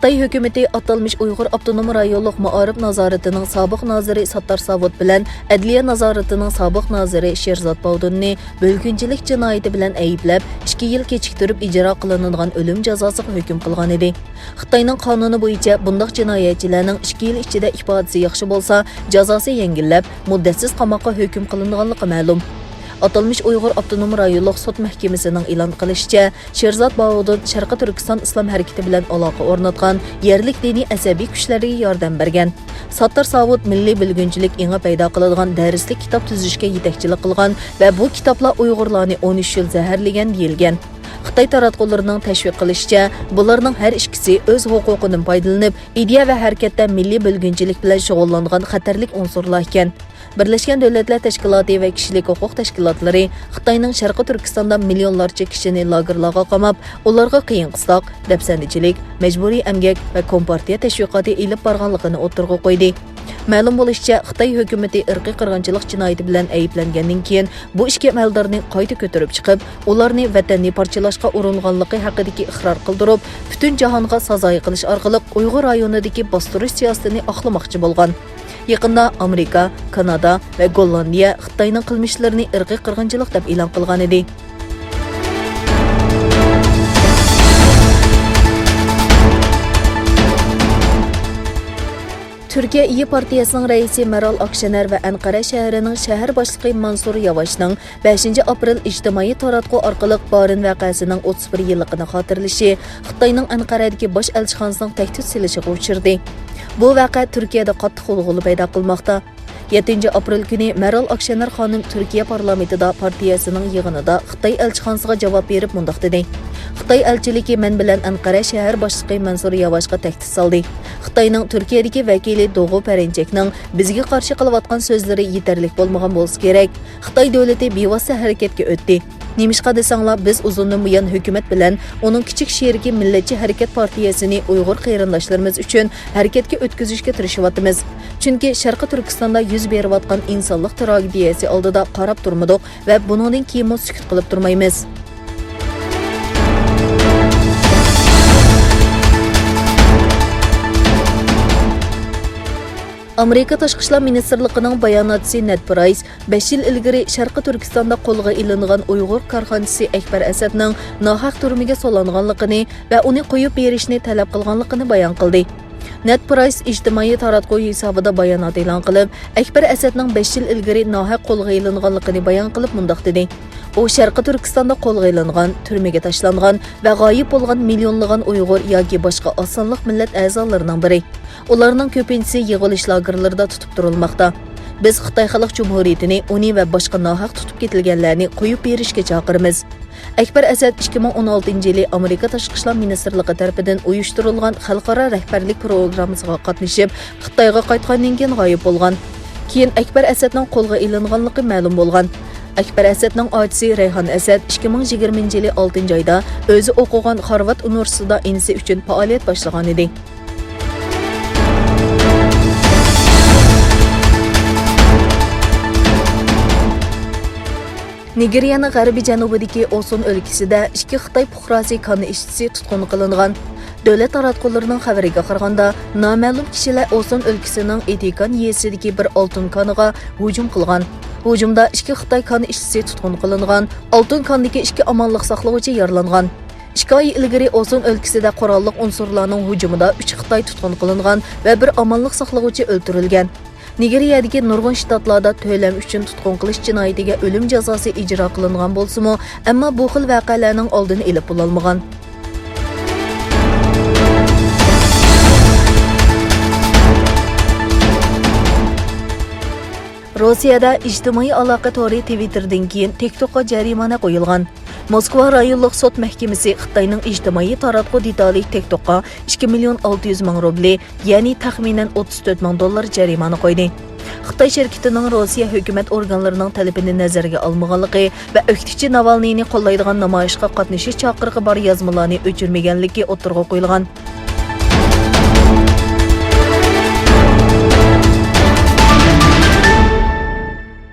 Xitay ھۆكۈمىتى atalmış ئۇيغۇر avtonom rayonluq مائارىپ نازارىتىنىڭ سابىق نازىرى ساتتار ساۋۇت bilan ئەدلىيە نازارىتىنىڭ سابىق نازىرى شېرزات باۋۇدۇننى بۆلگۈنچىلىك جىنايىتى bilan ئەيىبلەپ 2 yil kechiktirib ijro qilinadigan o'lim jazosiga hukm qilgan edi. Xitoyning qonuni bo'yicha bundaq jinoyatchilarning 2 yil ichida ifodasi yaxshi bo'lsa, jazosi yengillab, muddatsiz qamoqqa hukm qilinganligi ma'lum. Atalmış Uyghur Avtonom Rayonluq Sud Mahkemesining e'lon qilishicha, Sherzod Bovudun Sharqi Turkiston islom harakati bilan aloqa o'rnatgan yerlik diniy asabiy kuchlarga yordam bergan. Sattar Savud milliy bilgunchilik inga paydo qiladigan darslik kitob tuzishga yetakchilik qilgan va bu kitoblar Uyg'urlarni 13 yil zaharlagan deyilgan. Xitoy taratqullarining tashviq qilishicha, bularning har ikkisi o'z huquqidan foydalanib, ideya va harakatda milliy bilgunchilik bilan shug'ullangan xatarlik unsurlar ekan. Birleşken Devletler Teşkilatı ve Kişilik Hukuk Teşkilatları Xitayning Sharqi Turkistonda milyonlarca kishini lagerlarga qamab, ularga qiyin qistoq, dafsandichilik, majburiy emgak va kompartiya tashviqoti ilib borganligini o'tirg'a qo'ydi. Ma'lum bo'lishicha, Xitoy hukumati irqiy qirg'inchilik jinoyati bilan ayblangandan keyin bu ishga amaldorni qayta ko'tarib chiqib, ularni vatanni parchalashga uringanligi haqidagi iqror qildirib, butun jahonga sazoyi qilish orqali Uyg'ur rayonidagi bostirish siyosatini oqlamoqchi bo'lgan. Yaqında Amerika, Kanada ve Gollandiya Xitayning qilmishlarini irqiy qirg'inchilik deb e'lon qilgan edi. Türkiye İyi Partiyasının reisi Mەral ئاكشەنەر ve Ankara şəhərinin şəhər başlığı Mansur Yavaşның 5 aprel ictimai taratqu orqali Barin vaqəsinin 31 yıllıqını xatırlaşı Xitayning Ankaradagi bosh elchixonasining tahdid silishiga uchirdi. Bu vaqa Türkiye'de qattiq g'ulg'ula paydo qilmoqda. 7 aprel günü Mەral ئاكشەنەر xonim Türkiye parlamentida partiyasining yig'inida Xitoy elchixonasiga javob berib mundaq dedi. Xitoy elchiligi men bilan Ankara shahar boshlig'i Mansur Yavaşga tahdid soldi. Xitoyning Turkiyadagi vakili Doğu Perinchekning bizga qarshi qilayotgan so'zlari yetarli bo'lmagan bo'lsa kerak. Xitoy davlati bevosita harakatga o'tdi. Nemishqa desanglar, biz uzundan buyon hukumat bilan uning kichik sherigi Millatchi harakat partiyasini Uyg'ur qarindoshlarimiz uchun harakatga o'tkazishga tirishyapmiz. Chunki Sharqi Turkistonda yuz berayotgan insonlik tragediyasi oldida qarab turmadik va buningdan keyin sukut qilib turmaymiz. Amerika Tashqi ishlar ministrligining bayonotchisi Ned Price 5 yil ilgari Sharqi Turkistonda qo'lga ilingan Uyg'ur korxonachisi Akbar Asadning nohaq turmaga solinganligini va uni qo'yib berishni talab qilganligini bayon qildi. Ned Price ijtimoiy taratqu hisobida bayonot e'lon qilib, Akbar Asadning 5 yil ilgari nohaq qo'lga ilinganligini bayon qilib mundaq dedi. U Sharqi Turkistonda qo'lga ilingan, turmaga tashlangan va g'oyib bo'lgan millionlagan Uyg'ur yoki boshqa osonliq millat a'zolarining biri. Ularning ko'pinchisi yig'ilish lagerlarida tutib turilmoqda. Biz Xitoy Xalq Jumhuriyatini uni va boshqa nohaq tutib ketilganlarni qo'yib berishga chaqiramiz. Akbar Asad 2016-yili Amerika Tashqi ishlar ministrligi tomonidan uyushtirilgan xalqaro rahbarlik programmasiga qatnashib, Xitoyga qaytgandan keyin g'oyib bo'lgan. Keyin Akbar Asadning qo'lga ilinganligi ma'lum bo'lgan. Akbar Asadning otasi Rayhon Asad 2020-yili 6-oyda o'zi o'qigan Harvard universitetida inisi uchun faoliyat boshlagan edi. Nigeriyaning g'arbiy janubidagi Osun o'lkasida 2 Xitoy pұқрасі qonni ishchisi tutqun qilingan. Davlat taratqullarining xabariga qaraganda, noma'lum kishilar Osun o'lkasining Etikan yesidagi bir oltin koniga hujum qilgan. Hujumda 2 Xitoy qonni ishchisi tutqun qilingan, oltin konniki 2 amonlik saqlovchi yaralangan. 2 oy ilgari Osun o'lkasida qurolli unsurlarning hujumida 3 Xitoy tutqun qilingan va bir amonlik saqlovchi o'ldirilgan. Nigéryədəki nurgun ştatlarda töyləm üçün tutqun qilish jinoyatiga o'lim jazosi ijro qilingan bo'lsa-mu, ammo bu xil voqealarning oldini olib bo'lolmagan. Rossiyada ijtimoiy aloqa tori Twitter'dan keyin TikTok'a jarimana qo'yilgan. Moskva rayonluq sud mahkamasi Xitoyning ijtimoiy taratqu detali TikTok'a 2.600.000 rubli, ya'ni taxminan $34.000 jarimani qo'ydi. Xitoy şirketining Rossiya hukumat organlarining talabini nazarga olmaganligi va o'qituvchi Navalniyni qo'llaydigan namoyishga qatnashish chaqirig'i bor yozmalarni o'chirmaganligi o'tirg'a qo'yilgan.